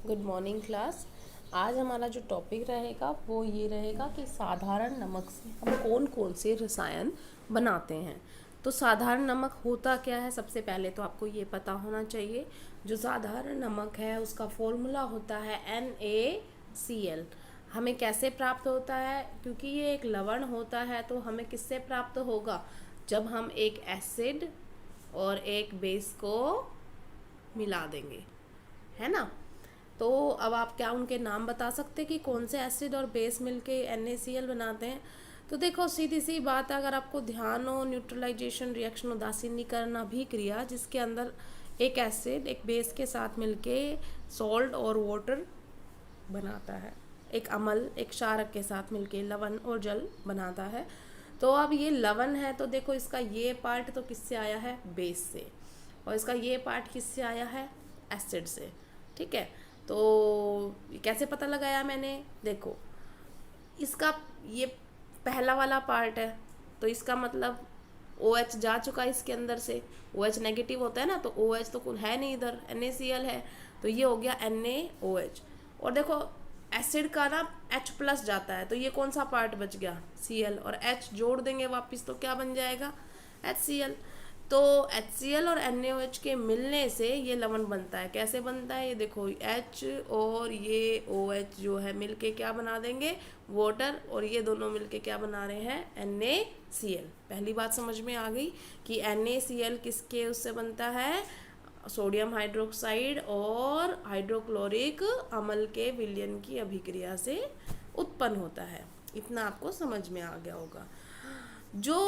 Good morning class. आज हमारा जो टॉपिक रहेगा वो ये रहेगा कि साधारण नमक से हम कौन कौन से रसायन बनाते हैं। तो साधारण नमक होता क्या है, सबसे पहले तो आपको ये पता होना चाहिए। जो साधारण नमक है उसका फॉर्मूला होता है NaCl। हमें कैसे प्राप्त होता है, क्योंकि ये एक लवण होता है तो हमें किससे प्राप्त होगा, जब हम एक एसिड और एक बेस को मिला देंगे, है ना। तो अब आप क्या उनके नाम बता सकते कि कौन से एसिड और बेस मिलके NaCl बनाते हैं। तो देखो, सीधी सी बात है, अगर आपको ध्यान हो, न्यूट्रलाइजेशन रिएक्शन उदासीनीकरण अभिक्रिया जिसके अंदर एक एसिड एक बेस के साथ मिलके सॉल्ट और वाटर बनाता है, एक अम्ल एक क्षारक के साथ मिलके लवण और जल बनाता है। तो अब ये लवण है तो देखो, इसका ये पार्ट तो किससे आया है, बेस से, और इसका ये पार्ट किससे आया है, एसिड से। ठीक है। तो कैसे पता लगाया मैंने, देखो इसका ये पहला वाला पार्ट है तो इसका मतलब OH जा चुका है इसके अंदर से, OH नेगेटिव होता है ना, तो OH तो कुछ है नहीं इधर, NaCl है, तो ये हो गया NaOH। और देखो एसिड का ना H प्लस जाता है तो ये कौन सा पार्ट बच गया, Cl, और H जोड़ देंगे वापस तो क्या बन जाएगा, HCl। तो HCl और NaOH के मिलने से ये लवण बनता है। कैसे बनता है, ये देखो H और ये OH जो है मिलके क्या बना देंगे, वाटर, और ये दोनों मिलके क्या बना रहे हैं, NaCl। पहली बात समझ में आ गई कि NaCl किसके उससे बनता है, सोडियम हाइड्रोक्साइड और हाइड्रोक्लोरिक अम्ल के विलयन की अभिक्रिया से उत्पन्न होता है। इतना आपको समझ में आ गया होगा। जो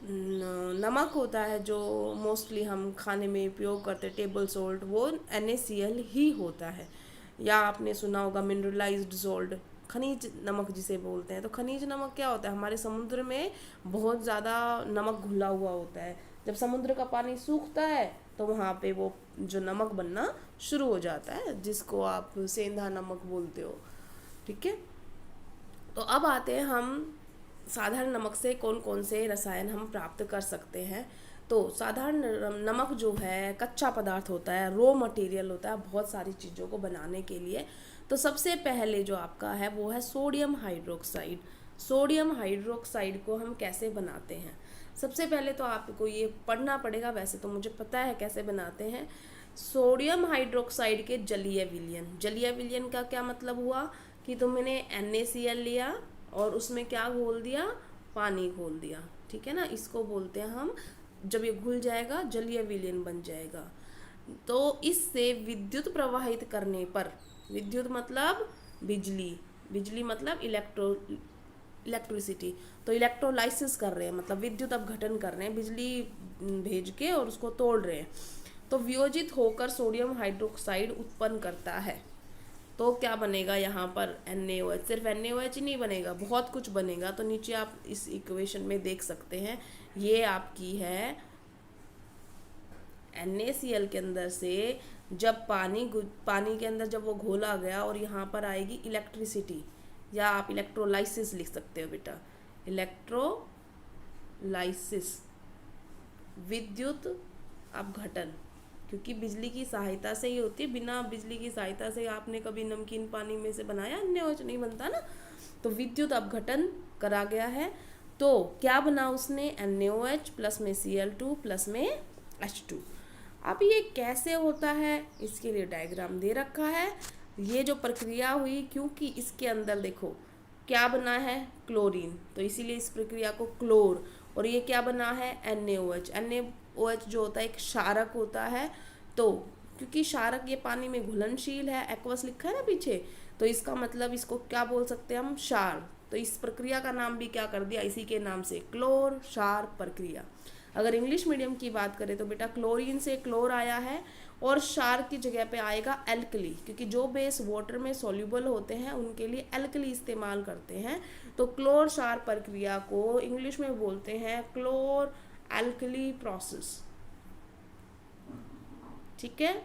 नमक होता है जो मोस्टली हम खाने में उपयोग करते हैं, टेबल सॉल्ट, वो NaCl ही होता है। या आपने सुना होगा मिनरलाइज्ड सॉल्ट, खनिज नमक जिसे बोलते हैं। तो खनिज नमक क्या होता है, हमारे समुद्र में बहुत ज़्यादा नमक घुला हुआ होता है। जब समुद्र का पानी सूखता है तो वहाँ पे वो जो नमक बनना शुरू हो जाता है, जिसको आप सेंधा नमक बोलते हो। ठीक है। तो अब आते हैं हम साधारण नमक से कौन कौन से रसायन हम प्राप्त कर सकते हैं। तो साधारण नमक जो है कच्चा पदार्थ होता है, रॉ मटेरियल होता है बहुत सारी चीज़ों को बनाने के लिए। तो सबसे पहले जो आपका है वो है सोडियम हाइड्रोक्साइड। सोडियम हाइड्रोक्साइड को हम कैसे बनाते हैं, सबसे पहले तो आपको ये पढ़ना पड़ेगा, वैसे तो मुझे पता है कैसे बनाते हैं। सोडियम हाइड्रोक्साइड के जलीय विलयन, जलीय विलयन का क्या मतलब हुआ कि तुमने NaCl लिया और उसमें क्या घोल दिया, पानी घोल दिया। ठीक है ना, इसको बोलते हैं हम, जब ये घुल जाएगा जलीय विलयन बन जाएगा। तो इससे विद्युत प्रवाहित करने पर, विद्युत मतलब बिजली, बिजली मतलब इलेक्ट्रिसिटी, तो इलेक्ट्रोलाइसिस कर रहे हैं, मतलब विद्युत अपघटन कर रहे हैं, बिजली भेज के और उसको तोड़ रहे हैं। तो वियोजित होकर सोडियम हाइड्रोक्साइड उत्पन्न करता है। तो क्या बनेगा यहाँ पर, NaOH। सिर्फ NaOH ही नहीं बनेगा, बहुत कुछ बनेगा। तो नीचे आप इस इक्वेशन में देख सकते हैं, ये आपकी है NaCl के अंदर से जब पानी के अंदर जब वो घोला गया और यहाँ पर आएगी इलेक्ट्रिसिटी, या आप इलेक्ट्रोलाइसिस लिख सकते हो बेटा, इलेक्ट्रोलाइसिस, विद्युत अपघटन, क्योंकि बिजली की सहायता से ही होती है। बिना बिजली की सहायता से आपने कभी नमकीन पानी में से बनाया, NaOH नहीं बनता ना। तो विद्युत अपघटन करा गया है। तो क्या बना उसने, NaOH प्लस में Cl2 प्लस में H2। अब ये कैसे होता है, इसके लिए डायग्राम दे रखा है। ये जो प्रक्रिया हुई, क्योंकि इसके अंदर देखो क्या बना है, क्लोरीन, तो इसीलिए इस प्रक्रिया को क्लोर, और ये क्या बना है, NaOH। NaOH जो होता है एक क्षारक होता है। तो क्योंकि क्षारक ये पानी में घुलनशील है, एक्वस लिखा है ना पीछे, तो इसका मतलब इसको क्या बोल सकते हैं हम, क्षार। तो इस प्रक्रिया का नाम भी क्या कर दिया, इसी के नाम से, क्लोर क्षार प्रक्रिया। अगर इंग्लिश मीडियम की बात करें तो बेटा क्लोरीन से क्लोर आया है, और क्षार की जगह पे आएगा एल्कली, क्योंकि जो बेस वाटर में सॉल्युबल होते हैं उनके लिए एल्कली इस्तेमाल करते हैं। तो क्लोर क्षार प्रक्रिया को इंग्लिश में बोलते हैं क्लोर एल्कली प्रोसेस। ठीक है,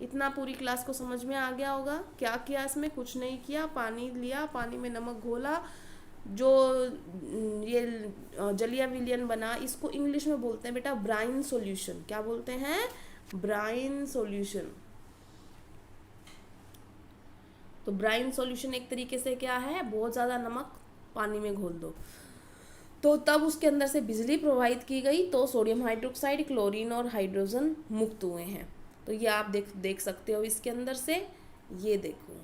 इतना पूरी क्लास को समझ में आ गया होगा। क्या किया इसमें, कुछ नहीं किया, पानी लिया, पानी में नमक घोला, जो ये जलीय विलयन बना, इसको इंग्लिश में बोलते हैं बेटा ब्राइन सॉल्यूशन। क्या बोलते हैं, ब्राइन सॉल्यूशन। तो ब्राइन सॉल्यूशन एक तरीके से क्या है, बहुत ज़्यादा नमक पानी में घोल दो, तो तब उसके अंदर से बिजली प्रवाहित की गई, तो सोडियम हाइड्रोक्साइड, क्लोरीन और हाइड्रोजन मुक्त हुए हैं। तो ये आप देख सकते हो इसके अंदर से। ये देखो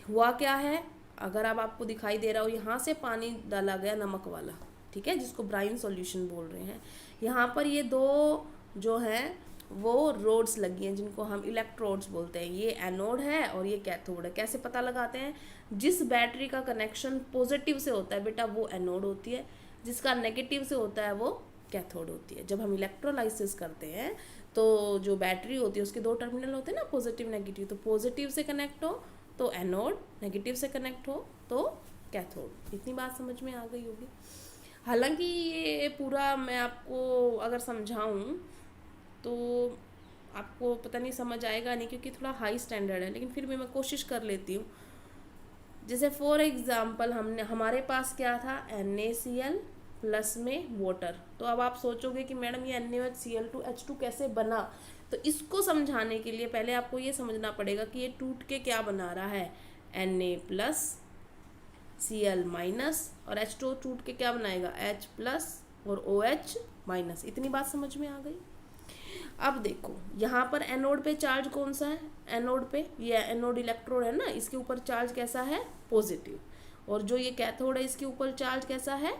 हुआ क्या है, अगर अब आपको दिखाई दे रहा हो, यहाँ से पानी डाला गया नमक वाला, ठीक है, जिसको ब्राइन सॉल्यूशन बोल रहे हैं। यहाँ पर ये दो जो हैं वो रोड्स लगी हैं, जिनको हम इलेक्ट्रोड्स बोलते हैं। ये एनोड है और ये कैथोड है। कैसे पता लगाते हैं, जिस बैटरी का कनेक्शन पॉजिटिव से होता है बेटा वो एनोड होती है, जिसका नेगेटिव से होता है वो कैथोड होती है। जब हम इलेक्ट्रोलाइसिस करते हैं तो जो बैटरी होती है उसके दो टर्मिनल होते हैं ना, पॉजिटिव नेगेटिव, तो पॉजिटिव से कनेक्ट हो तो एनोड, नेगेटिव से कनेक्ट हो तो कैथोड। इतनी बात समझ में आ गई होगी। हालांकि ये पूरा मैं आपको अगर समझाऊं तो आपको पता नहीं समझ आएगा नहीं, क्योंकि थोड़ा हाई स्टैंडर्ड है, लेकिन फिर भी मैं कोशिश कर लेती हूँ। जैसे फॉर एग्जांपल हमारे पास क्या था, NaCl प्लस में वाटर। तो अब आप सोचोगे कि मैडम ये NaCl2H2 कैसे बना, तो इसको समझाने के लिए पहले आपको ये समझना पड़ेगा कि ये टूट के क्या बना रहा है, Na प्लस Cl माइनस, और H2 टूट के क्या बनाएगा, H प्लस और OH माइनस। इतनी बात समझ में आ गई। अब देखो यहाँ पर एनोड पे चार्ज कौन सा है, एनोड पे ये एनोड इलेक्ट्रोड है ना, इसके ऊपर चार्ज कैसा है, पॉजिटिव, और जो ये कैथोड है इसके ऊपर चार्ज कैसा है,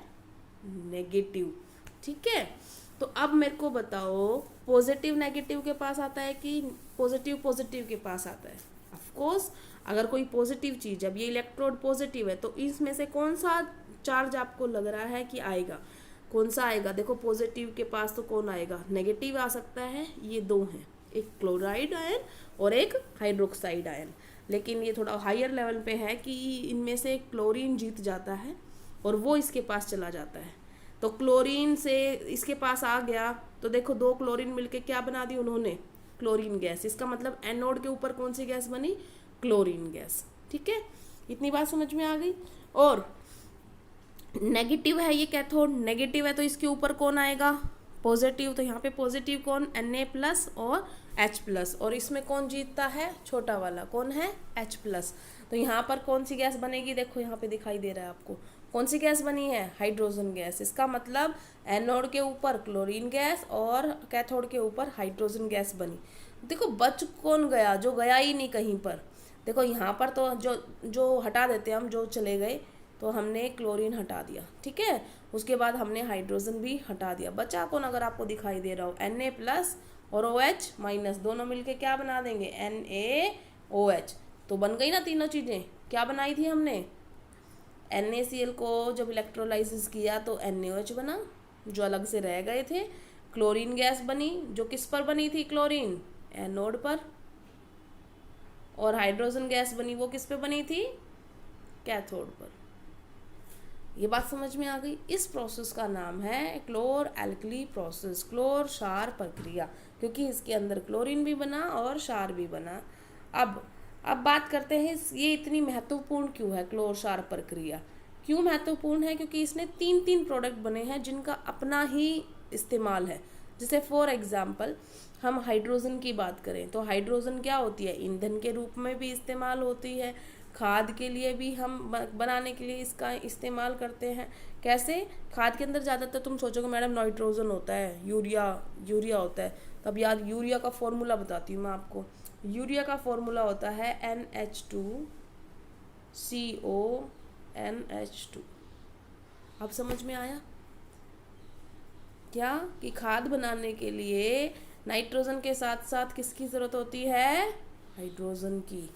नेगेटिव। ठीक है, तो अब मेरे को बताओ पॉजिटिव नेगेटिव के पास आता है कि पॉजिटिव पॉजिटिव के पास आता है। ऑफ कोर्स अगर कोई पॉजिटिव चीज, अब ये इलेक्ट्रोड पॉजिटिव है, तो इसमें से कौन सा चार्ज आपको लग रहा है कि आएगा, कौन सा आएगा, देखो पॉजिटिव के पास तो कौन आएगा, नेगेटिव आ सकता है। ये दो हैं, एक क्लोराइड आयन और एक हाइड्रोक्साइड आयन, लेकिन ये थोड़ा हायर लेवल पे है कि इनमें से क्लोरीन जीत जाता है और वो इसके पास चला जाता है। तो क्लोरीन से इसके पास आ गया, तो देखो दो क्लोरीन मिलके क्या बना दी उन्होंने, क्लोरीन गैस। इसका मतलब एनोड के ऊपर कौन सी गैस बनी, क्लोरीन गैस। ठीक है, इतनी बात समझ में आ गई। और नेगेटिव है ये कैथोड, नेगेटिव है तो इसके ऊपर कौन आएगा, पॉजिटिव। तो यहाँ पे पॉजिटिव कौन, Na प्लस और H प्लस, और इसमें कौन जीतता है, छोटा वाला कौन है, H प्लस। तो यहाँ पर कौन सी गैस बनेगी, देखो यहाँ पे दिखाई दे रहा है आपको, कौन सी गैस बनी है, हाइड्रोजन गैस। इसका मतलब एनोड के ऊपर क्लोरीन गैस और कैथोड के ऊपर हाइड्रोजन गैस बनी। देखो बच कौन गया, जो गया ही नहीं कहीं पर। देखो यहाँ पर तो जो हटा देते हम, जो चले गए, तो हमने क्लोरीन हटा दिया, ठीक है, उसके बाद हमने हाइड्रोजन भी हटा दिया, बचा कौन, अगर आपको दिखाई दे रहा हो, Na प्लस और OH माइनस, दोनों मिलके क्या बना देंगे, NaOH। तो बन गई ना तीनों चीज़ें। क्या बनाई थी हमने, NaCl को जब इलेक्ट्रोलाइसिस किया तो NaOH बना, जो अलग से रह गए थे। क्लोरीन गैस बनी, जो किस पर बनी थी, क्लोरीन एनोड पर, और हाइड्रोजन गैस बनी, वो किस पे बनी थी, कैथोड पर। ये बात समझ में आ गई। इस प्रोसेस का नाम है क्लोर एल्कली प्रोसेस, क्लोर क्षार प्रक्रिया, क्योंकि इसके अंदर क्लोरीन भी बना और क्षार भी बना। अब बात करते हैं ये इतनी महत्वपूर्ण क्यों है, क्लोर क्षार प्रक्रिया क्यों महत्वपूर्ण है, क्योंकि इसने तीन प्रोडक्ट बने हैं जिनका अपना ही इस्तेमाल है। जैसे फॉर एग्जाम्पल हम हाइड्रोजन की बात करें तो हाइड्रोजन क्या होती है, ईंधन के रूप में भी इस्तेमाल होती है, खाद के लिए भी हम बनाने के लिए इसका इस्तेमाल करते हैं। कैसे, खाद के अंदर ज़्यादातर तुम सोचोगे मैडम नाइट्रोजन होता है, यूरिया होता है, तब याद यूरिया का फॉर्मूला बताती हूँ मैं आपको। यूरिया का फॉर्मूला होता है NH2CO अब समझ में आया क्या, कि खाद बनाने के लिए नाइट्रोजन के साथ साथ किसकी ज़रूरत होती है, हाइड्रोजन की।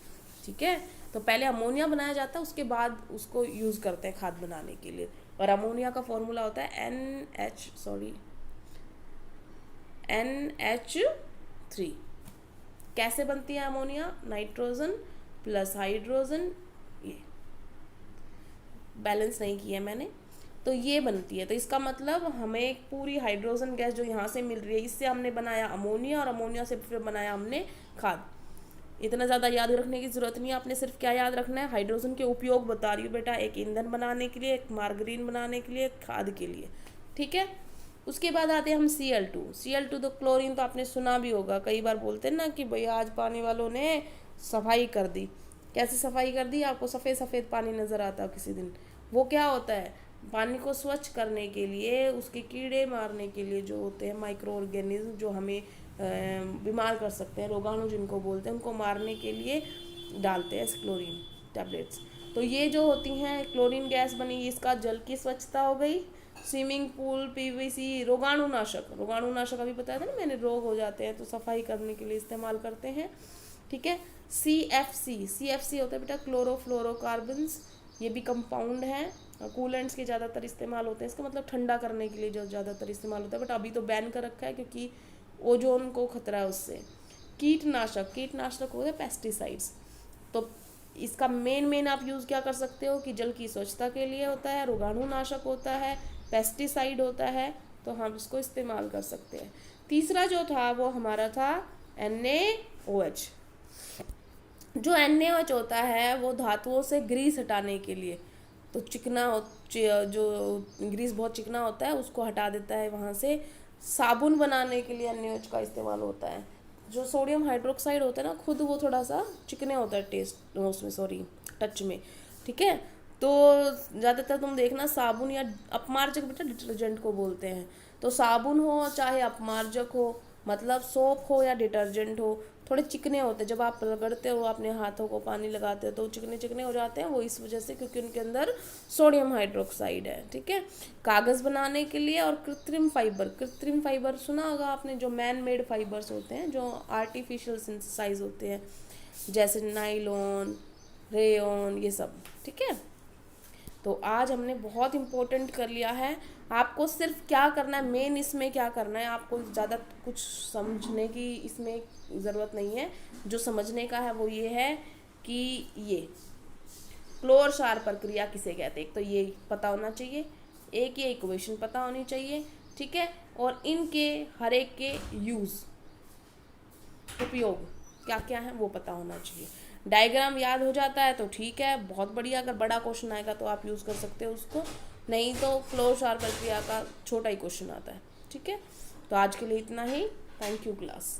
ठीक है, तो पहले अमोनिया बनाया जाता है, उसके बाद उसको यूज़ करते हैं खाद बनाने के लिए, और अमोनिया का फॉर्मूला होता है NH3। कैसे बनती है अमोनिया, नाइट्रोजन प्लस हाइड्रोजन, ये बैलेंस नहीं किया मैंने, तो ये बनती है। तो इसका मतलब हमें एक पूरी हाइड्रोजन गैस जो यहाँ से मिल रही है, इससे हमने बनाया अमोनिया, और अमोनिया से फिर बनाया हमने खाद। इतना ज़्यादा याद रखने की ज़रूरत नहीं है, आपने सिर्फ क्या याद रखना है, हाइड्रोजन के उपयोग बता रही हूँ बेटा, एक ईंधन बनाने के लिए, एक मार्गरीन बनाने के लिए, एक खाद के लिए। ठीक है, उसके बाद आते हैं हम Cl2 तो क्लोरीन तो आपने सुना भी होगा, कई बार बोलते हैं ना कि भैया आज पानी वालों ने सफाई कर दी, कैसे सफाई कर दी, आपको सफ़ेद सफ़ेद पानी नज़र आता है किसी दिन, वो क्या होता है, पानी को स्वच्छ करने के लिए, उसके कीड़े मारने के लिए जो होते हैं माइक्रो ऑर्गेनिज्म जो हमें बीमार कर सकते हैं, रोगाणु जिनको बोलते हैं, उनको मारने के लिए डालते हैं क्लोरीन टैबलेट्स। तो ये जो होती हैं क्लोरीन गैस बनी, इसका जल की स्वच्छता हो गई। स्विमिंग पूल, पीवीसी, रोगाणुनाशक अभी बताया था ना मैंने, रोग हो जाते हैं तो सफाई करने के लिए इस्तेमाल करते हैं, ठीक है। CFC होता है बेटा क्लोरोफ्लोरोकार्बन्स, ये भी कंपाउंड है, कूलेंट्स के ज़्यादातर इस्तेमाल होते हैं, इसका मतलब ठंडा करने के लिए जो ज़्यादातर इस्तेमाल होता है, बट अभी तो बैन कर रखा है क्योंकि ओजोन को खतरा है उससे। कीटनाशक होते हैं पेस्टिसाइड्स, तो इसका मेन आप यूज़ क्या कर सकते हो कि जल की स्वच्छता के लिए होता है, रोगाणुनाशक होता है, पेस्टिसाइड होता है, तो हम इसको इस्तेमाल कर सकते हैं। तीसरा जो था वो हमारा था NaOH। जो NaOH होता है वो धातुओं से ग्रीस हटाने के लिए, तो जो ग्रीस बहुत चिकना होता है उसको हटा देता है वहाँ से। साबुन बनाने के लिए NaOH का इस्तेमाल होता है। जो सोडियम हाइड्रोक्साइड होता है ना, खुद वो थोड़ा सा चिकने होता है टेस्ट उसमें, टच में, ठीक है। तो ज़्यादातर तुम देखना साबुन या अपमार्जक, बेटा डिटर्जेंट को बोलते हैं, तो साबुन हो चाहे अपमार्जक हो, मतलब सोप हो या डिटर्जेंट हो, थोड़े चिकने होते हैं। जब आप रगड़ते हो अपने हाथों को, पानी लगाते हो तो चिकने चिकने हो जाते हैं, वो इस वजह से क्योंकि उनके अंदर सोडियम हाइड्रोक्साइड है, ठीक है। कागज़ बनाने के लिए और कृत्रिम फाइबर सुना होगा आपने, जो मैन मेड फाइबर्स होते हैं, जो आर्टिफिशियल सिंथेसाइज होते हैं, जैसे नाइलॉन, रेयॉन, ये सब, ठीक है। तो आज हमने बहुत इम्पोर्टेंट कर लिया है। आपको सिर्फ क्या करना है, मेन इसमें क्या करना है, आपको ज़्यादा कुछ समझने की इसमें ज़रूरत नहीं है। जो समझने का है वो ये है कि ये क्लोर क्षार प्रक्रिया किसे कहते हैं, एक तो ये पता होना चाहिए, एक ये इक्वेशन पता होनी चाहिए, ठीक है, और इनके हर एक के उपयोग क्या क्या है वो पता होना चाहिए। डायग्राम याद हो जाता है तो ठीक है, बहुत बढ़िया। अगर बड़ा क्वेश्चन आएगा तो आप यूज़ कर सकते हो उसको, नहीं तो क्लोर क्षार प्रक्रिया का छोटा ही क्वेश्चन आता है, ठीक है। तो आज के लिए इतना ही। Thank you class.